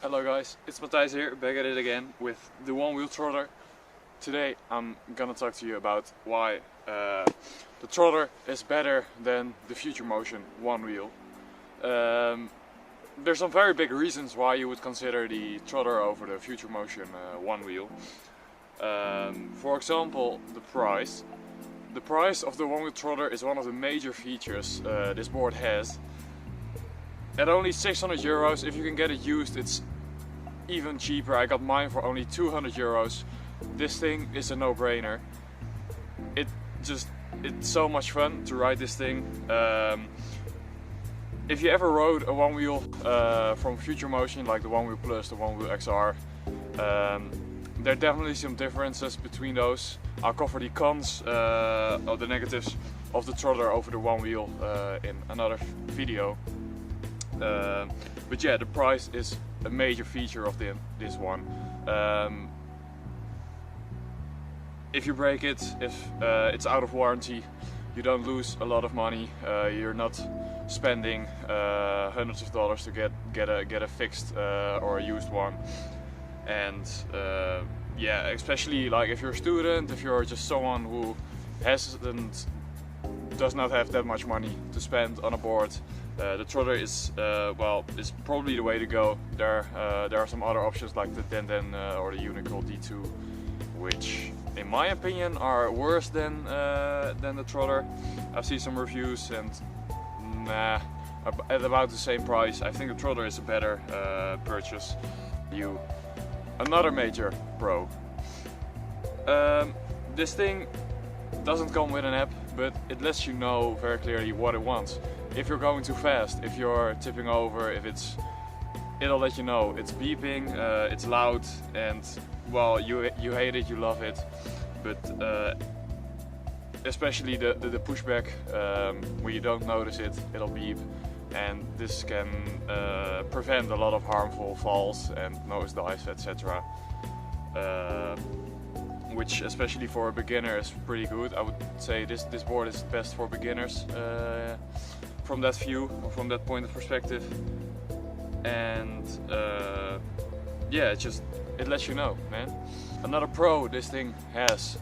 Hello guys, it's Matthijs here, back at it again with the one-wheel Trotter. Today I'm gonna talk to you about why the Trotter is better than the Futuremotion Onewheel. There's some very big reasons why you would consider the Trotter over the Futuremotion Onewheel. For example, the price. The price of the one-wheel Trotter is one of the major features this board has. At only 600 euros, if you can get it used, it's even cheaper. I got mine for only 200 euros. This thing is a no-brainer. It's so much fun to ride this thing. If you ever rode a one-wheel from Futuremotion, like the Onewheel Plus, the Onewheel XR, there are definitely some differences between those. I'll cover the cons or the negatives of the Trotter over the Onewheel in another video. But yeah, the price is a major feature of this one. If you break it, if it's out of warranty, you don't lose a lot of money. You're not spending hundreds of dollars to get a fixed or a used one. And yeah, especially like if you're a student, if you're just someone who does not have that much money to spend on a board, the Trotter is is probably the way to go. There are some other options like the Den or the Uniqlo D2, which in my opinion are worse than the Trotter. I've seen some reviews and nah, at about the same price. I think the Trotter is a better purchase. Another major pro. This thing doesn't come with an app, but it lets you know very clearly what it wants. If you're going too fast, if you're tipping over, it'll let you know. It's beeping, it's loud, and well, you hate it, you love it. But especially the pushback, when you don't notice it, it'll beep, and this can prevent a lot of harmful falls and nosedives, etc. Which, especially for a beginner, is pretty good. I would say this board is best for beginners from that view, or from that point of perspective. And yeah, it lets you know, man. Another pro this thing has,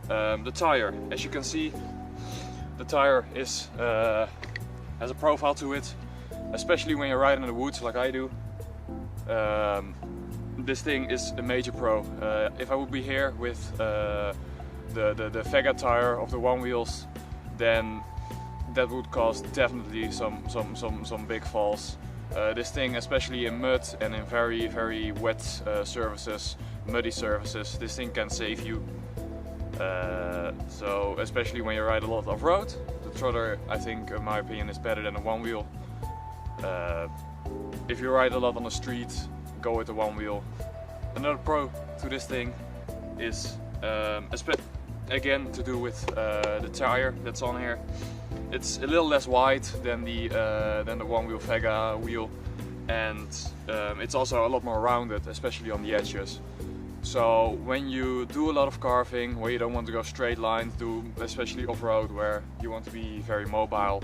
the tire. As you can see, the tire has a profile to it, especially when you're riding in the woods like I do. This thing is a major pro. If I would be here with the Vega tire of the Onewheels, then that would cause definitely some big falls. This thing, especially in mud and in very wet surfaces, muddy surfaces, this thing can save you. So especially when you ride a lot off-road, the Trotter, I think, in my opinion, is better than the Onewheel. If you ride a lot on the street, go with the Onewheel. Another pro to this thing is again to do with the tire that's on here. It's a little less wide than the Onewheel Vega wheel, and it's also a lot more rounded, especially on the edges. So when you do a lot of carving, where you don't want to go straight lines, especially off-road where you want to be very mobile,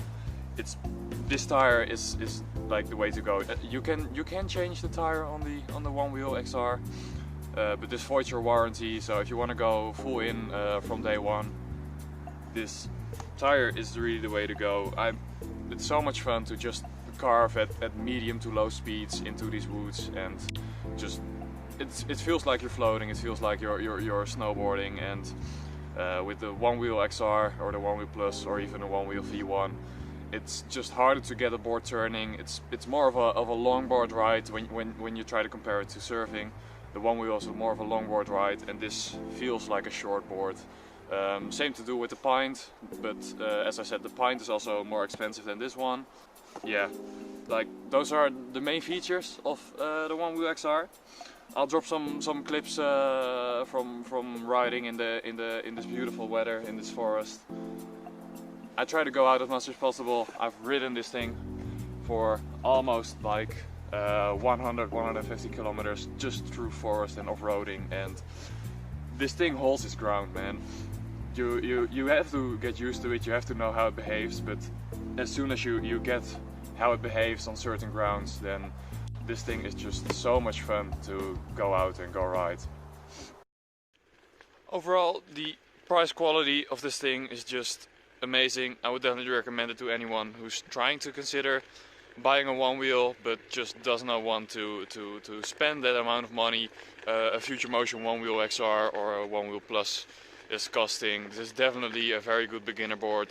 this tire is like the way to go. You can change the tire on the Onewheel XR, but this voids your warranty. So if you want to go full in from day one, this tire is really the way to go. It's so much fun to just carve at medium to low speeds into these woods, and just it feels like you're floating. It feels like you're snowboarding. And with the Onewheel XR or the Onewheel Plus or even the Onewheel V1, it's just harder to get a board turning. It's more of a longboard ride when you try to compare it to surfing. The Onewheel is more of a longboard ride, and this feels like a short board. Same to do with the Pint, but as I said, the Pint is also more expensive than this one. Yeah, like those are the main features of the Onewheel XR. I'll drop some clips from riding in this beautiful weather in this forest. I try to go out as much as possible. I've ridden this thing for almost like 150 kilometers just through forest and off-roading, and this thing holds its ground, man. You have to get used to it, you have to know how it behaves, but as soon as you get how it behaves on certain grounds, then this thing is just so much fun to go out and go ride. Overall, the price quality of this thing is just amazing. I would definitely recommend it to anyone who's trying to consider buying a one wheel but just does not want to spend that amount of money. A Futuremotion Onewheel XR or a Onewheel Plus is costing. This is definitely a very good beginner board.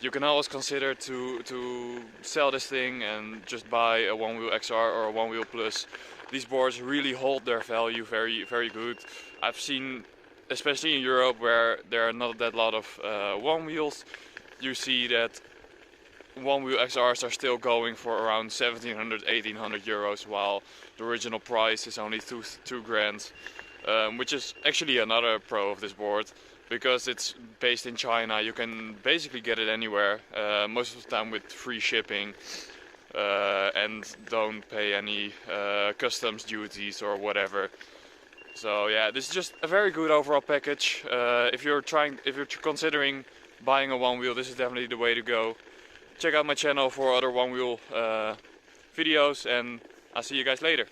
You can always consider to sell this thing and just buy a Onewheel XR or a Onewheel Plus. These boards really hold their value very good. I've seen, especially in Europe where there are not that lot of one wheels, you see that one wheel XRs are still going for around 1700, 1800 euros, while the original price is only two grand, which is actually another pro of this board, because it's based in China. You can basically get it anywhere, most of the time with free shipping, and don't pay any customs duties or whatever. So yeah, this is just a very good overall package. If you're considering buying a one wheel, this is definitely the way to go. Check out my channel for other one wheel videos, and I'll see you guys later.